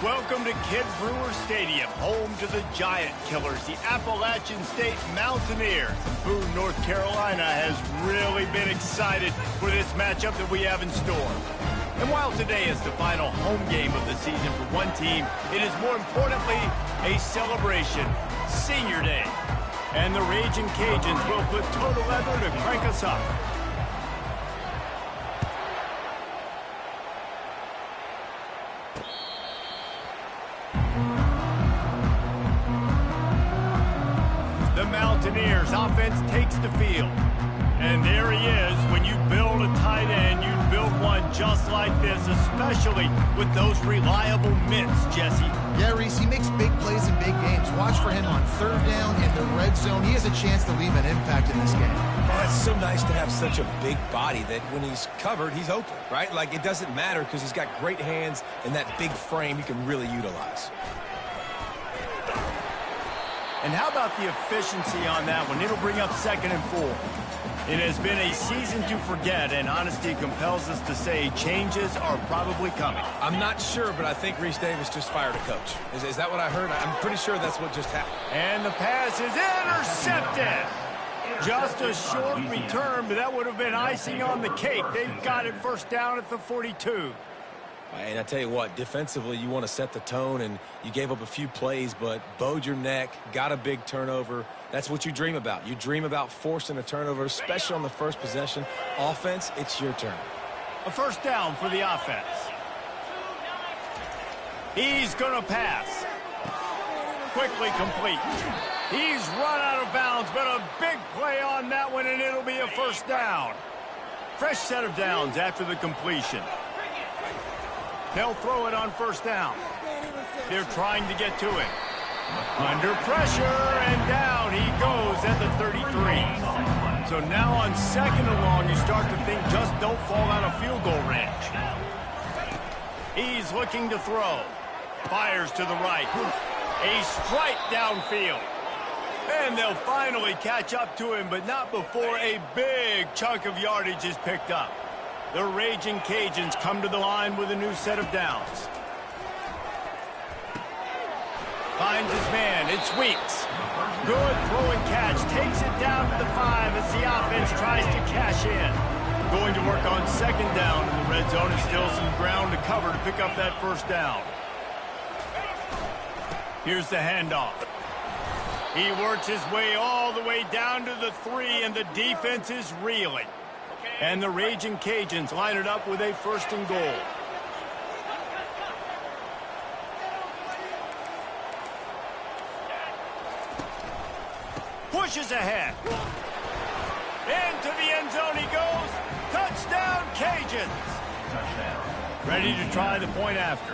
Welcome to Kid Brewer Stadium, home to the Giant Killers, the Appalachian State Mountaineers. And Boone, North Carolina has really been excited for this matchup that we have in store. And while today is the final home game of the season for one team, it is more importantly a celebration, Senior Day. And the Raging Cajuns will put total leather to crank us up. Mountaineers offense takes the field. And there he is. When you build a tight end, you build one just like this, especially with those reliable mitts, Jesse. Yeah, Reese, he makes big plays in big games. Watch for him on third down in the red zone. He has a chance to leave an impact in this game. Oh, it's so nice to have such a big body that when he's covered, he's open, right? Like, it doesn't matter because he's got great hands and that big frame he can really utilize. And how about the efficiency on that one? It'll bring up 2nd and 4. It has been a season to forget, and honesty compels us to say changes are probably coming. I'm not sure, but I think Reese Davis just fired a coach. Is that what I heard? I'm pretty sure that's what just happened. And the pass is intercepted. Just a short return, but that would have been icing on the cake. They've got it first down at the 42. And I tell you what, defensively, you want to set the tone, and you gave up a few plays, but bowed your neck, got a big turnover. That's what you dream about. You dream about forcing a turnover, especially on the first possession. Offense, it's your turn. A first down for the offense. He's going to pass. Quickly complete. He's run out of bounds, but a big play on that one, and it'll be a first down. Fresh set of downs after the completion. They'll throw it on first down. They're trying to get to it. Under pressure, and down he goes at the 33. So now on 2nd and long, you start to think just don't fall out of field goal range. He's looking to throw. Fires to the right. A strike downfield. And they'll finally catch up to him, but not before a big chunk of yardage is picked up. The Raging Cajuns come to the line with a new set of downs. Finds his man. It's Weeks. Good throw and catch. Takes it down to the 5 as the offense tries to cash in. Going to work on 2nd down in the red zone. And still some ground to cover to pick up that first down. Here's the handoff. He works his way all the way down to the 3, and the defense is reeling. And the Raging Cajuns line it up with a 1st and goal. Pushes ahead. Into the end zone he goes. Touchdown, Cajuns. Ready to try the point after.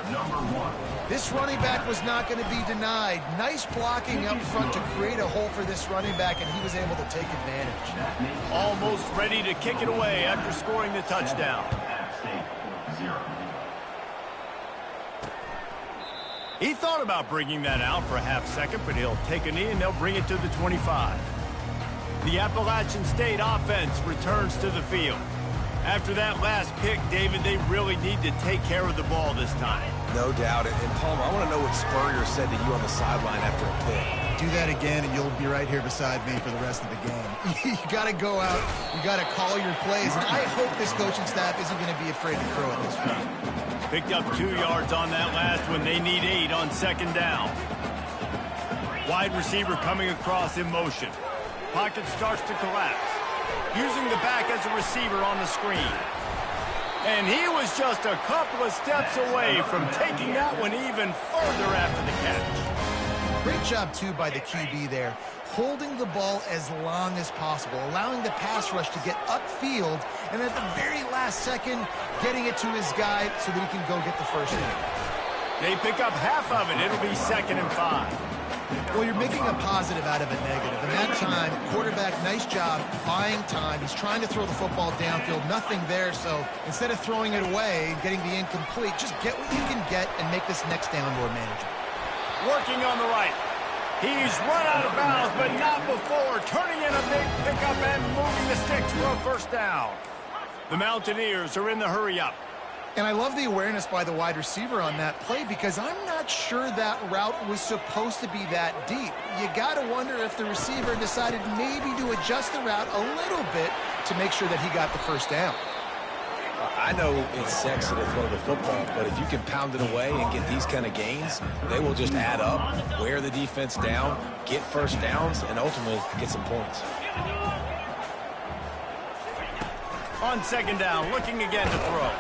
This running back was not going to be denied. Nice blocking up front to create a hole for this running back, and he was able to take advantage. Almost ready to kick it away after scoring the touchdown. He thought about bringing that out for a half second, but he'll take a knee and they'll bring it to the 25. The Appalachian State offense returns to the field. After that last pick, David, they really need to take care of the ball this time. No doubt. And Palmer, I want to know what Spurrier said to you on the sideline after a pick. Do that again, and you'll be right here beside me for the rest of the game. You got to go out. You got to call your plays. And I hope this coaching staff isn't going to be afraid to throw it this week. Picked up 2 yards on that last one. They need 8 on 2nd down. Wide receiver coming across in motion. Pocket starts to collapse. Using the back as a receiver on the screen. And he was just a couple of steps away from taking that one even further after the catch. Great job, too, by the QB there. Holding the ball as long as possible, allowing the pass rush to get upfield, and at the very last second, getting it to his guy so that he can go get the first down. They pick up half of it. It'll be 2nd and 5. Well, you're making a positive out of a negative, and that time. Quarterback, nice job buying time. He's trying to throw the football downfield. Nothing there, so instead of throwing it away and getting the incomplete, just get what you can get and make this next down more manageable. Working on the right. He's run out of bounds, but not before. Turning in a big pickup and moving the sticks for a first down. The Mountaineers are in the hurry-up. And I love the awareness by the wide receiver on that play because I'm not sure that route was supposed to be that deep. You got to wonder if the receiver decided maybe to adjust the route a little bit to make sure that he got the first down. I know it's sexy to throw the football, but if you can pound it away and get these kind of gains, they will just add up, wear the defense down, get first downs, and ultimately get some points. On second down, looking again to throw.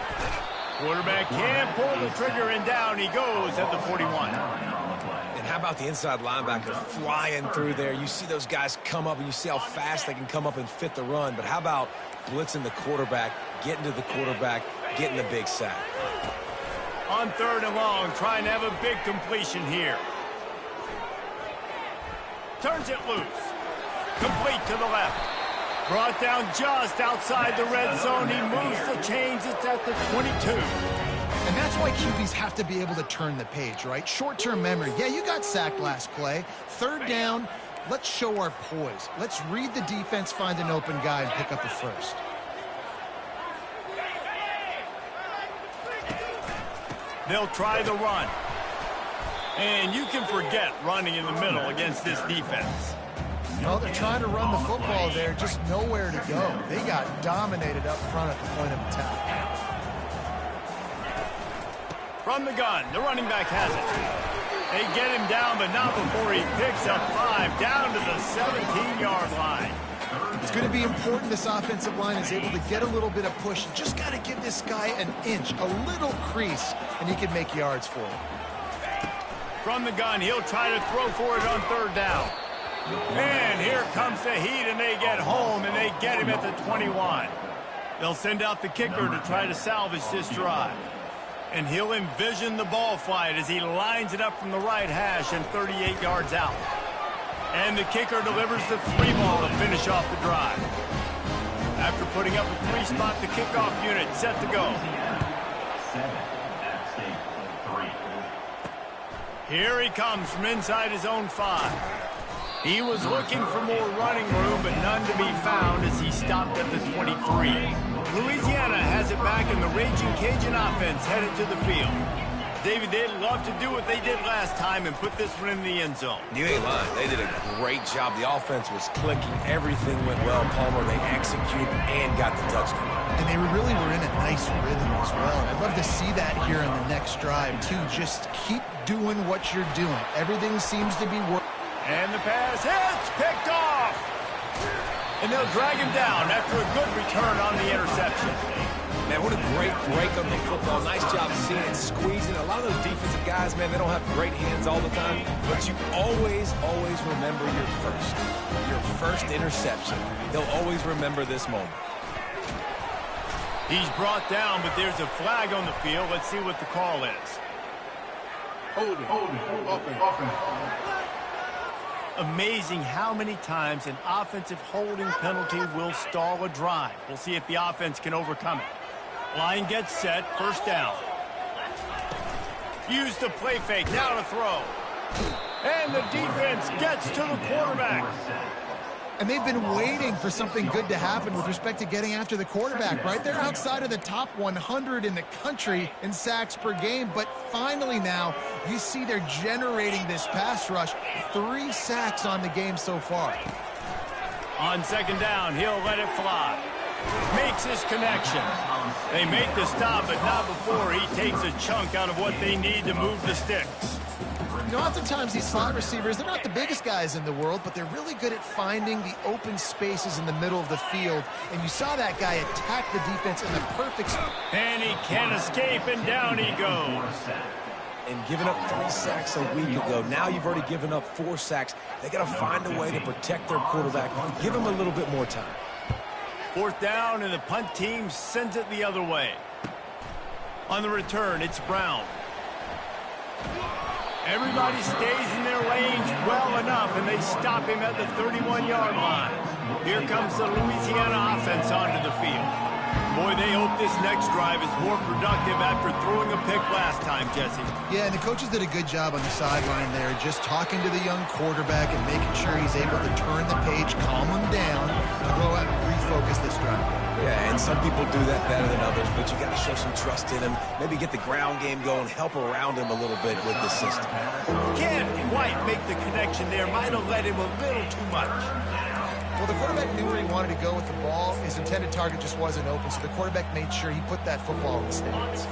Quarterback can't pull the trigger, and down he goes at the 41. And how about the inside linebacker flying through there? You see those guys come up, and you see how fast they can come up and fit the run. But how about blitzing the quarterback, getting to the quarterback, getting the big sack? On third and long, trying to have a big completion here. Turns it loose. Complete to the left. Brought down just outside the red zone. He moves the chains. It's at the 22. And that's why QBs have to be able to turn the page, right? Short-term memory. Yeah, you got sacked last play. Third down, let's show our poise. Let's read the defense, find an open guy, and pick up a first. They'll try the run. And you can forget running in the middle against this defense. No, they're trying to run the football there, just nowhere to go. They got dominated up front at the point of attack. From the gun, the running back has it. They get him down, but not before he picks up 5 down to the 17-yard line. It's going to be important this offensive line is able to get a little bit of push. You just got to give this guy an inch, a little crease, and he can make yards for it. From the gun, he'll try to throw for it on third down. And here comes the heat, and they get home, and they get him at the 21. They'll send out the kicker to try to salvage this drive. And he'll envision the ball flight as he lines it up from the right hash and 38 yards out. And the kicker delivers the 3-ball to finish off the drive. After putting up a 3-spot, the kickoff unit set to go. Here he comes from inside his own 5. He was looking for more running room, but none to be found as he stopped at the 23. Louisiana has it back, and the Raging Cajun offense headed to the field. David, they'd love to do what they did last time and put this one in the end zone. You ain't lying. They did a great job. The offense was clicking. Everything went well. Palmer, they executed and got the touchdown. And they really were in a nice rhythm as well. And I'd love to see that here in the next drive, too. Just keep doing what you're doing. Everything seems to be working. And the pass hits, picked off. And they'll drag him down after a good return on the interception. Man, what a great break on the football. Nice job seeing it, squeezing. A lot of those defensive guys, man, they don't have great hands all the time. But you always remember your first interception. They'll always remember this moment. He's brought down, but there's a flag on the field. Let's see what the call is. Amazing how many times an offensive holding penalty will stall a drive. We'll see if the offense can overcome it. Line gets set, first down. Use the play fake, now to throw. And the defense gets to the quarterback. And they've been waiting for something good to happen with respect to getting after the quarterback, right? They're outside of the top 100 in the country in sacks per game, but finally now you see they're generating this pass rush. 3 sacks on the game so far. On second down, he'll let it fly. Makes his connection. They make the stop, but not before he takes a chunk out of what they need to move the sticks. You know, oftentimes these slot receivers, they're not the biggest guys in the world, but they're really good at finding the open spaces in the middle of the field. And you saw that guy attack the defense in the perfect spot. And he can't escape, and down he goes. And giving up 3 sacks a week ago. Now you've already given up 4 sacks. They got to find a way to protect their quarterback. Give him a little bit more time. Fourth down, and the punt team sends it the other way. On the return, it's Brown. Everybody stays in their lanes well enough, and they stop him at the 31-yard line. Here comes the Louisiana offense onto the field. Boy, they hope this next drive is more productive after throwing a pick last time, Jesse. Yeah, and the coaches did a good job on the sideline there, just talking to the young quarterback and making sure he's able to turn the page, calm him down, to go out and refocus this drive. Yeah, and some people do that better than others, but you got to show some trust in him. Maybe get the ground game going, help around him a little bit with the system. Can't quite make the connection there. Might have let him a little too much. Well, the quarterback knew where he wanted to go with the ball. His intended target just wasn't open, so the quarterback made sure he put that football in the stands.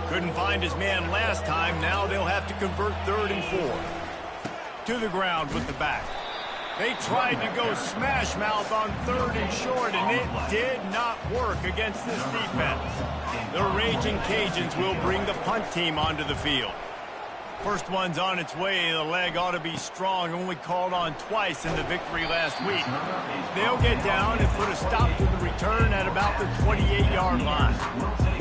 Couldn't find his man last time. Now they'll have to convert 3rd and 4. To the ground with the back. They tried to go smash mouth on 3rd and short, and it did not work against this defense. The Raging Cajuns will bring the punt team onto the field. First one's on its way. The leg ought to be strong. Only called on twice in the victory last week. They'll get down and put a stop to the return at about the 28-yard line.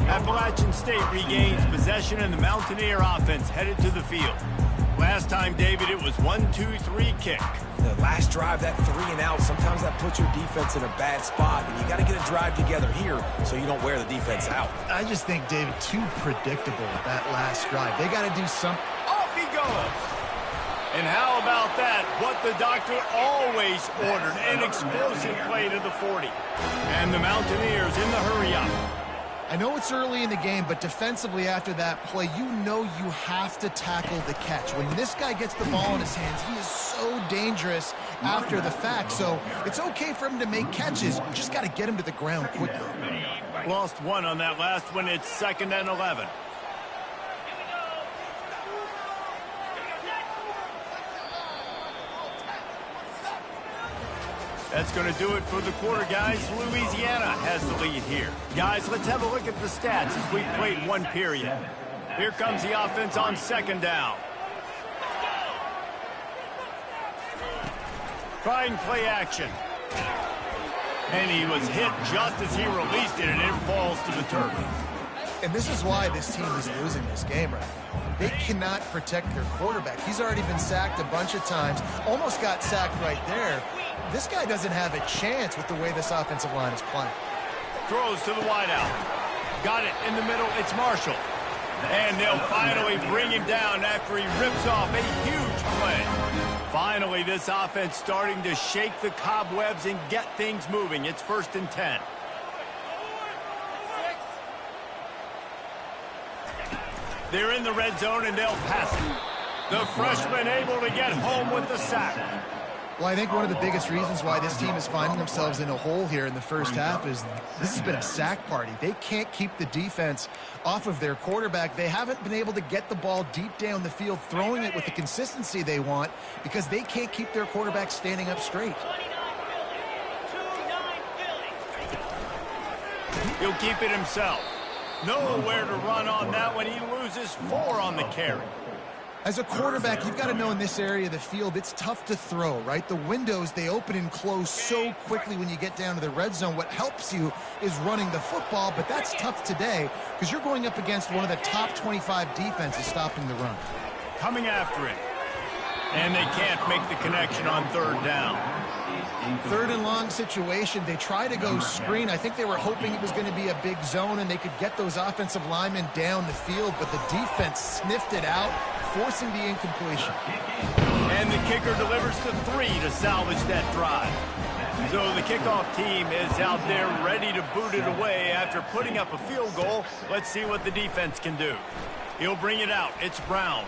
Appalachian State regains possession, and the Mountaineer offense headed to the field. Last time, David, it was 1-2-3 kick. The last drive, that 3 and out, sometimes that puts your defense in a bad spot, and you got to get a drive together here so you don't wear the defense out. I just think, David, too predictable with that last drive. They got to do something. Off he goes. And how about that? What the doctor always ordered, an explosive play to the 40. And the Mountaineers in the hurry-up. I know it's early in the game, but defensively after that play, you know you have to tackle the catch. When this guy gets the ball in his hands, he is so dangerous after the fact. So it's okay for him to make catches. You just got to get him to the ground quickly. Lost one on that last one. It's 2nd and 11. That's going to do it for the quarter, guys. Louisiana has the lead here. Guys, let's have a look at the stats as we've played one period. Here comes the offense on 2nd down. Trying play action. And he was hit just as he released it, and it falls to the turf. And this is why this team is losing this game right now. They cannot protect their quarterback. He's already been sacked a bunch of times. Almost got sacked right there. This guy doesn't have a chance with the way this offensive line is playing. Throws to the wideout. Got it in the middle. It's Marshall. And they'll finally bring him down after he rips off a huge play. Finally, this offense starting to shake the cobwebs and get things moving. It's 1st and 10. They're in the red zone, and they'll pass it. The freshman able to get home with the sack. Well, I think one of the biggest reasons why this team is finding themselves in a hole here in the first half is this has been a sack party. They can't keep the defense off of their quarterback. They haven't been able to get the ball deep down the field, throwing it with the consistency they want because they can't keep their quarterback standing up straight. He'll keep it himself. Nowhere to run on that one. He loses 4 on the carry. As a quarterback, you've got to know in this area of the field, it's tough to throw, right? The windows, they open and close so quickly when you get down to the red zone. What helps you is running the football, but that's tough today because you're going up against one of the top 25 defenses stopping the run. Coming after it. And they can't make the connection on 3rd down. 3rd and long situation. They try to go screen. I think they were hoping it was going to be a big zone and they could get those offensive linemen down the field, but the defense sniffed it out, forcing the incompletion. And the kicker delivers to 3 to salvage that drive. So the kickoff team is out there ready to boot it away after putting up a field goal. Let's see what the defense can do. He'll bring it out. It's Brown.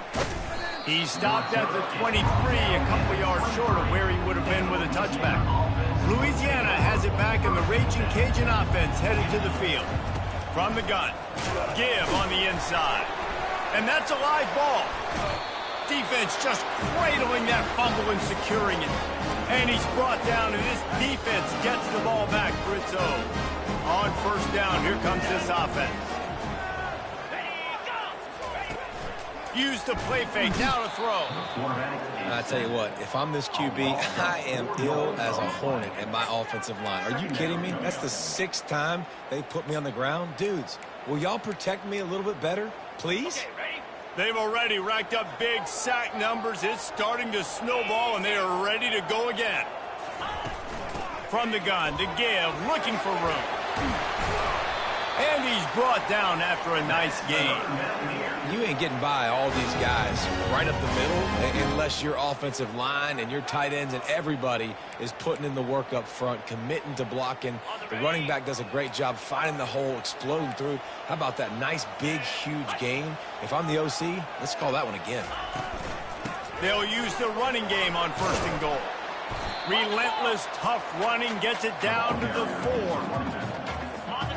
He stopped at the 23, a couple yards short of where he would have been with a touchback. Louisiana has it back, and the Raging Cajun offense headed to the field. From the gun, Give on the inside. And that's a live ball. Defense just cradling that fumble and securing it. And he's brought down, and this defense gets the ball back for its own. On 1st down, here comes this offense. Used to play fake, now to throw. I tell you what, if I'm this QB, I am ill as a hornet at my offensive line. Are you kidding me? That's the 6th time they've put me on the ground. Dudes, will y'all protect me a little bit better, please? They've already racked up big sack numbers. It's starting to snowball, and they are ready to go again. From the gun to give, looking for room. And he's brought down after a nice gain. You ain't getting by all these guys right up the middle unless your offensive line and your tight ends and everybody is putting in the work up front, committing to blocking. The running back does a great job finding the hole, exploding through. How about that nice, big, huge gain? If I'm the OC, let's call that one again. They'll use the running game on 1st and goal. Relentless, tough running gets it down to the 4.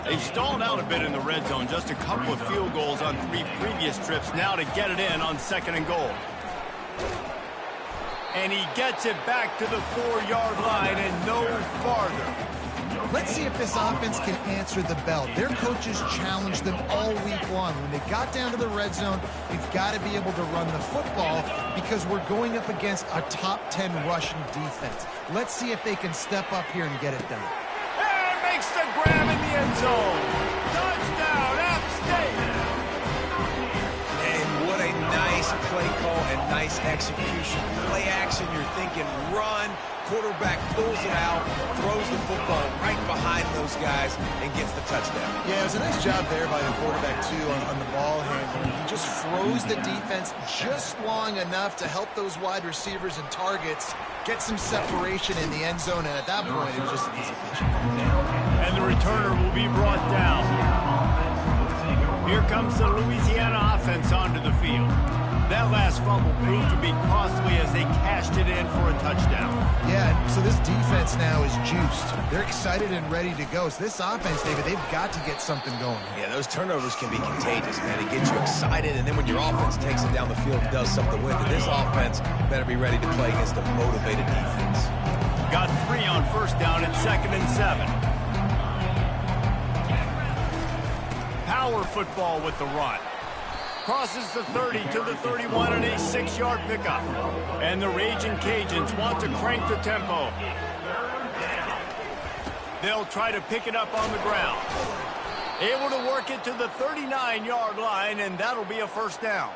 They've stalled out a bit in the red zone. Just a couple of field goals on 3 previous trips now to get it in on 2nd and goal. And he gets it back to the 4-yard line and no farther. Let's see if this offense can answer the bell. Their coaches challenged them all week long. When they got down to the red zone, we've got to be able to run the football because we're going up against a top 10 rushing defense. Let's see if they can step up here and get it done. Makes the grab in the end zone. Touchdown, App State. And what a nice play call and nice execution. Play action, you're thinking run. Quarterback pulls it out, throws the football right behind those guys, and gets the touchdown. Yeah, it was a nice job there by the quarterback, too, on the ball handling. He just froze the defense just long enough to help those wide receivers and targets get some separation in the end zone, and at that point, it was just an easy pitch. And the returner will be brought down. Here comes the Louisiana offense onto the field. That last fumble proved to be costly as they cashed it in for a touchdown. Yeah, so this defense now is juiced. They're excited and ready to go. So this offense, David, they've got to get something going. Yeah, those turnovers can be contagious, man. It gets you excited, and then when your offense takes it down the field and does something with it, this offense better be ready to play against a motivated defense. Got 3 on 1st down and 2nd and 7. Power football with the run. Crosses the 30 to the 31 and a 6-yard pickup. And the Raging Cajuns want to crank the tempo. They'll try to pick it up on the ground. Able to work it to the 39-yard line, and that'll be a 1st down.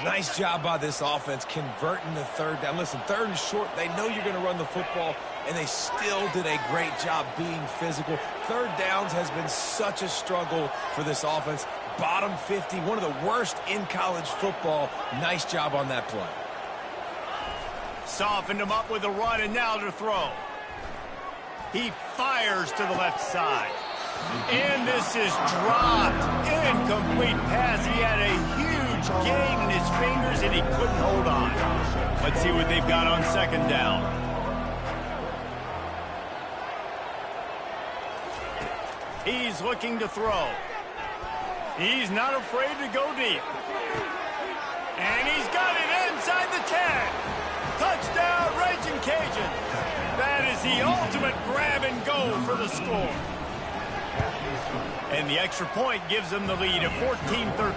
Nice job by this offense converting the 3rd down. Listen, 3rd and short, they know you're going to run the football, and they still did a great job being physical. 3rd downs has been such a struggle for this offense. Bottom 50, one of the worst in college football. Nice job on that play. Softened him up with a run, and now to throw. He fires to the left side. And this is dropped. Incomplete pass. He had a huge gain in his fingers, and he couldn't hold on. Let's see what they've got on 2nd down. He's looking to throw. He's not afraid to go deep. And he's got it inside the 10. Touchdown, Raging Cajun. That is the ultimate grab and go for the score. And the extra point gives them the lead at 14-13.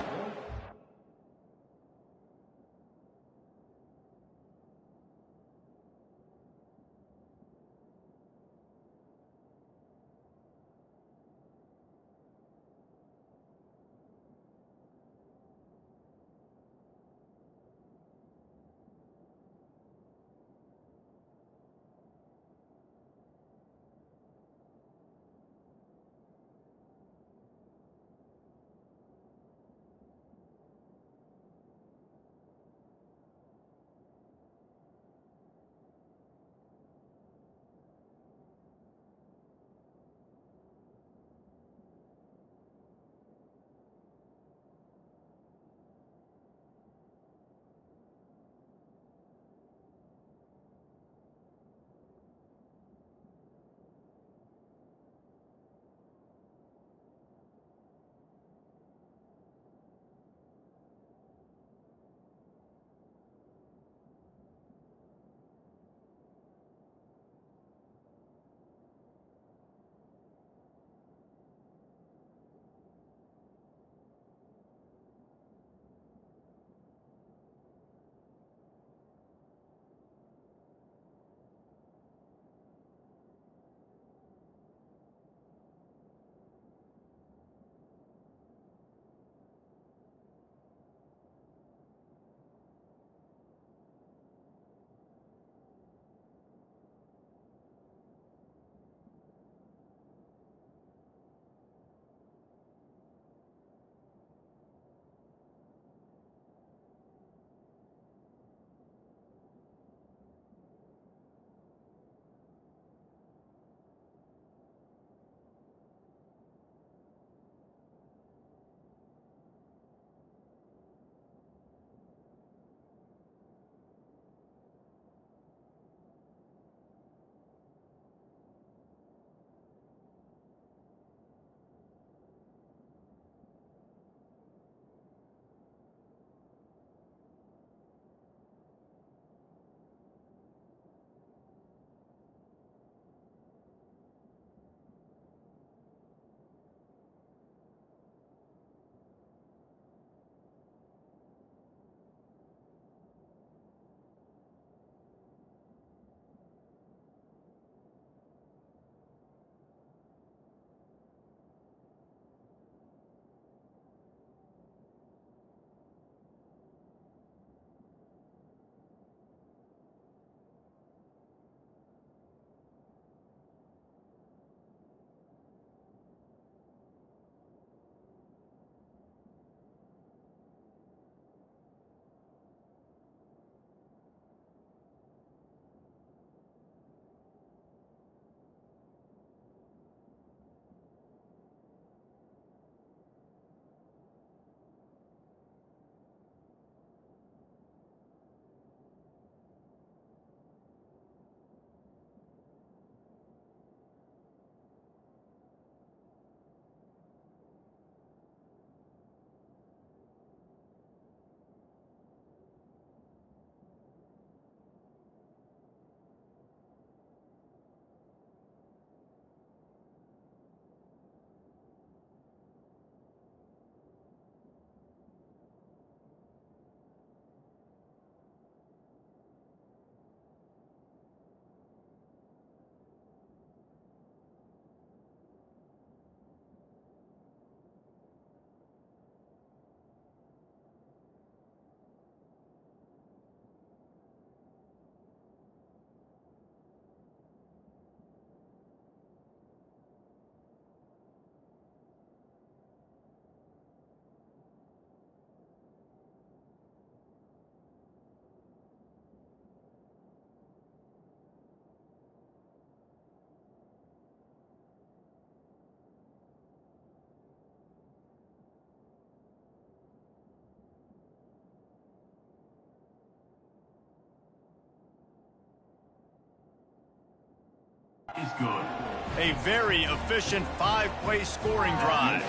A very efficient 5-play scoring drive.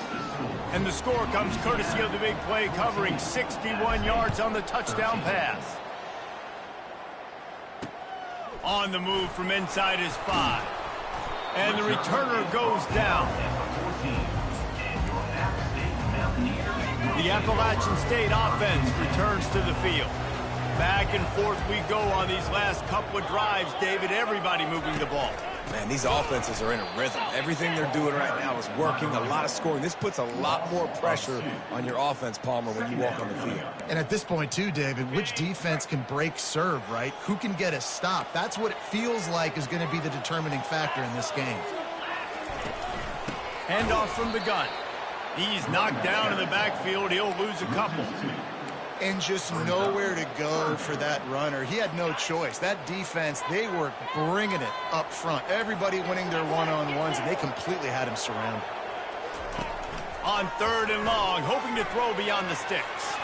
And the score comes courtesy of the big play, covering 61 yards on the touchdown pass. On the move from inside his 5. And the returner goes down. The Appalachian State offense returns to the field. Back and forth we go on these last couple of drives, David. Everybody moving the ball. Man, these offenses are in a rhythm. Everything they're doing right now is working, a lot of scoring. This puts a lot more pressure on your offense, Palmer, when you walk on the field. And at this point, too, David, which defense can break serve, right? Who can get a stop? That's what it feels like is going to be the determining factor in this game. Handoff from the gun. He's knocked down in the backfield. He'll lose a couple. And just nowhere to go for that runner. He had no choice. That defense, they were bringing it up front. Everybody winning their one-on-ones, and they completely had him surrounded. On 3rd and long, hoping to throw beyond the sticks.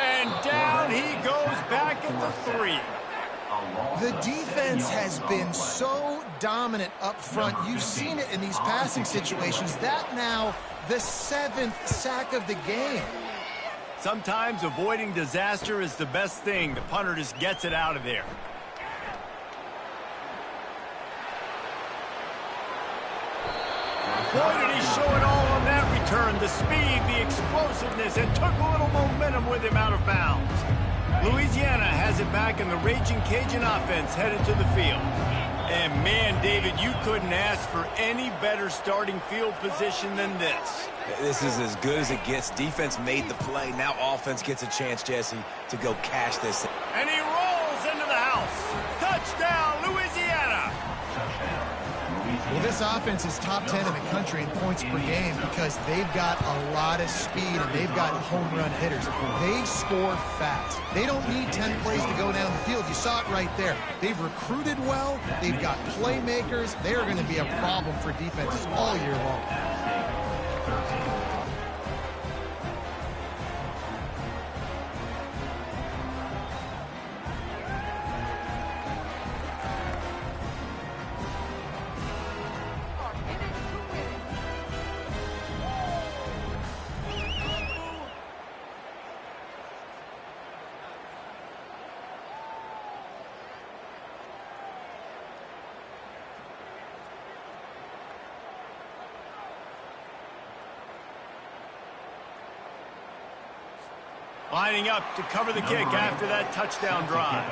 And down he goes back at the 3. The defense has been so dominant up front. You've seen it in these passing situations. That now the 7th sack of the game. Sometimes avoiding disaster is the best thing. The punter just gets it out of there. Boy, did he show it all on that return. The speed, the explosiveness, and took a little momentum with him out of bounds. Louisiana has it back, in the Raging Cajun offense headed to the field. And man, David, you couldn't ask for any better starting field position than this. This is as good as it gets. Defense made the play. Now offense gets a chance, Jesse, to go cash this. And he rolls into the house. Touchdown, Louisiana. Well, this offense is top 10 in the country in points per game because they've got a lot of speed and they've got home run hitters. They score fast. They don't need 10 plays to go down the field. You saw it right there. They've recruited well. They've got playmakers. They're going to be a problem for defenses all year long. Lining up to cover the kick after that touchdown drive.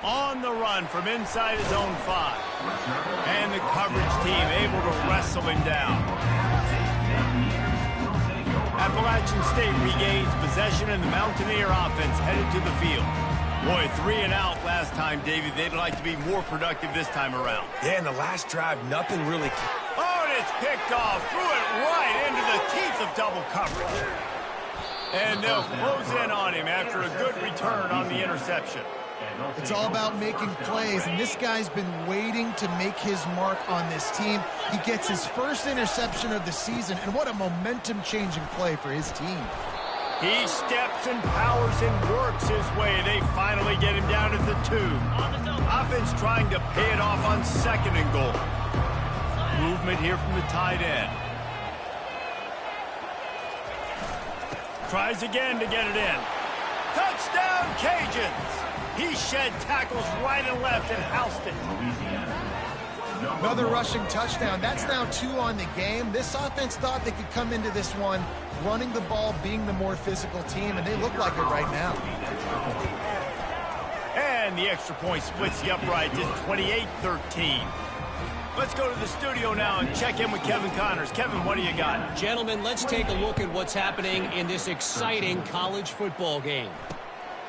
On the run from inside his own 5. And the coverage team able to wrestle him down. Appalachian State regains possession, and the Mountaineer offense headed to the field. Boy, 3 and out last time, David. They'd like to be more productive this time around. Yeah, in the last drive, nothing really... Oh, and it's picked off. Threw it right into the teeth of double coverage. And they'll close in on him after a good return on the interception. It's all about making plays, and this guy's been waiting to make his mark on this team. He gets his first interception of the season, and what a momentum-changing play for his team. He steps and powers and works his way. They finally get him down at the 2. Offense trying to pay it off on 2nd and goal. Movement here from the tight end. Tries again to get it in. Touchdown, Cajuns! He shed tackles right and left and housed it. Another rushing touchdown. That's now 2 on the game. This offense thought they could come into this one running the ball, being the more physical team, and they look like it right now. And the extra point splits the upright, just 28-13. Let's go to the studio now and check in with Kevin Connors. Kevin, what do you got? Gentlemen, let's take a look at what's happening in this exciting college football game.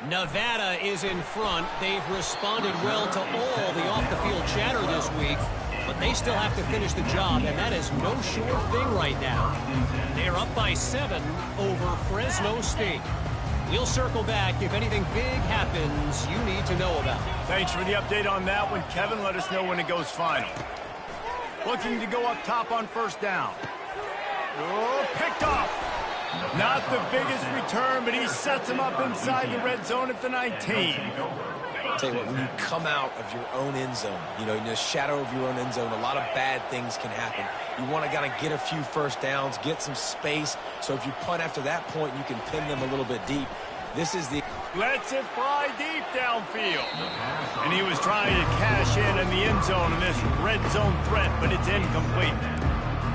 Nevada is in front. They've responded well to all the off-the-field chatter this week, but they still have to finish the job, and that is no sure thing right now. They're up by 7 over Fresno State. We'll circle back if anything big happens you need to know about. Thanks for the update on that one, Kevin. Let us know when it goes final. Looking to go up top on 1st down. Oh, picked off. Not the biggest return, but he sets him up inside the red zone at the 19. I'll tell you what, when you come out of your own end zone, in the shadow of your own end zone, a lot of bad things can happen. You want to kind of get a few first downs, get some space, so if you punt after that point, you can pin them a little bit deep. This is the... Lets it fly deep downfield. And he was trying to cash in the end zone in this red zone threat, but it's incomplete.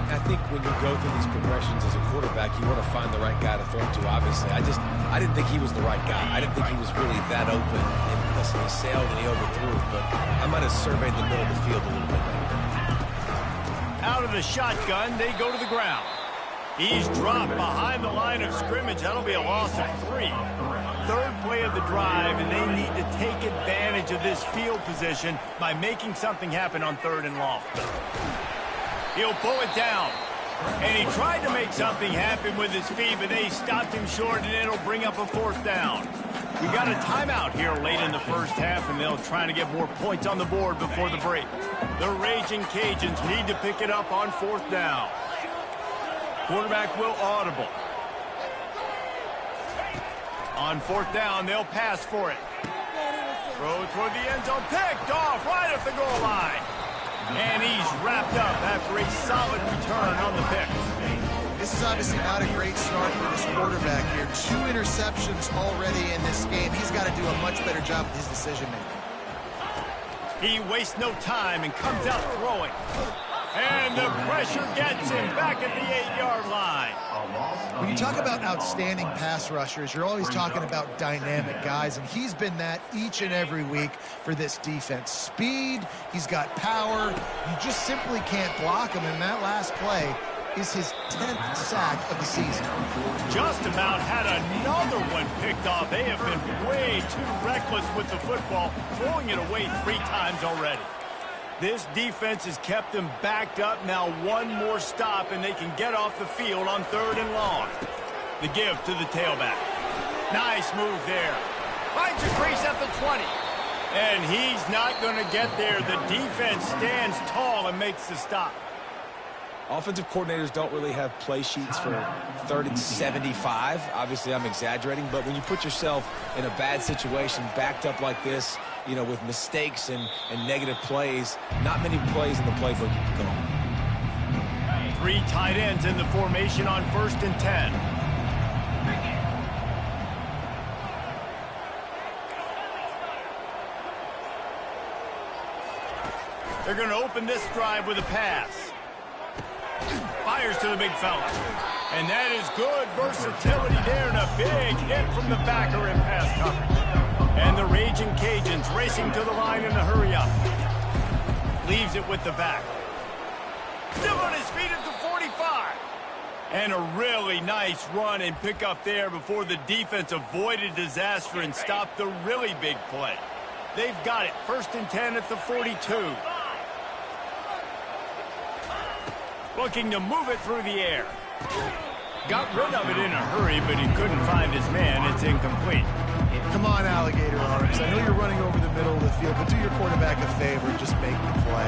I think when you go through these progressions as a quarterback, you want to find the right guy to throw to, obviously. I didn't think he was the right guy. I didn't think he was really that open. And listen, he sailed and he overthrew, but I might have surveyed the middle of the field a little bit better. Out of the shotgun, they go to the ground. He's dropped behind the line of scrimmage. That'll be a loss of 3. Third play of the drive, and they need to take advantage of this field position by making something happen on 3rd and long. He'll pull it down. And he tried to make something happen with his feet, but they stopped him short, and it'll bring up a 4th down. We got a timeout here late in the first half, and they'll try to get more points on the board before the break. The Raging Cajuns need to pick it up on 4th down. Quarterback will audible. On 4th down, they'll pass for it. Throw toward the end zone, picked off right at the goal line. And he's wrapped up after a solid return on the pick. This is obviously not a great start for this quarterback here. 2 interceptions already in this game. He's got to do a much better job with his decision-making. He wastes no time and comes out throwing. And the pressure gets him back at the 8-yard line. When you talk about outstanding pass rushers, you're always talking about dynamic guys, and he's been that each and every week for this defense. Speed, he's got power. You just simply can't block him, and that last play is his 10th sack of the season. Just about had another one picked off. They have been way too reckless with the football, throwing it away 3 times already. This defense has kept them backed up. Now one more stop, and they can get off the field on 3rd and long. The give to the tailback. Nice move there. Finds a crease at the 20. And he's not going to get there. The defense stands tall and makes the stop. Offensive coordinators don't really have play sheets for 3rd and 75. Obviously, I'm exaggerating, but when you put yourself in a bad situation, backed up like this, with mistakes and negative plays, not many plays in the playbook you can go. 3 tight ends in the formation on 1st and 10. They're going to open this drive with a pass. Fires to the big fella. And that is good versatility there, and a big hit from the backer in pass coverage. And the Raging Cajuns racing to the line in a hurry up. Leaves it with the back. Still on his feet at the 45. And a really nice run and pick up there before the defense avoided disaster and stopped the really big play. They've got it. 1st and 10 at the 42. Looking to move it through the air. Got rid of it in a hurry, but he couldn't find his man. It's incomplete. Come on, alligator arms. I know you're running over the middle of the field, but do your quarterback a favor and just make the play.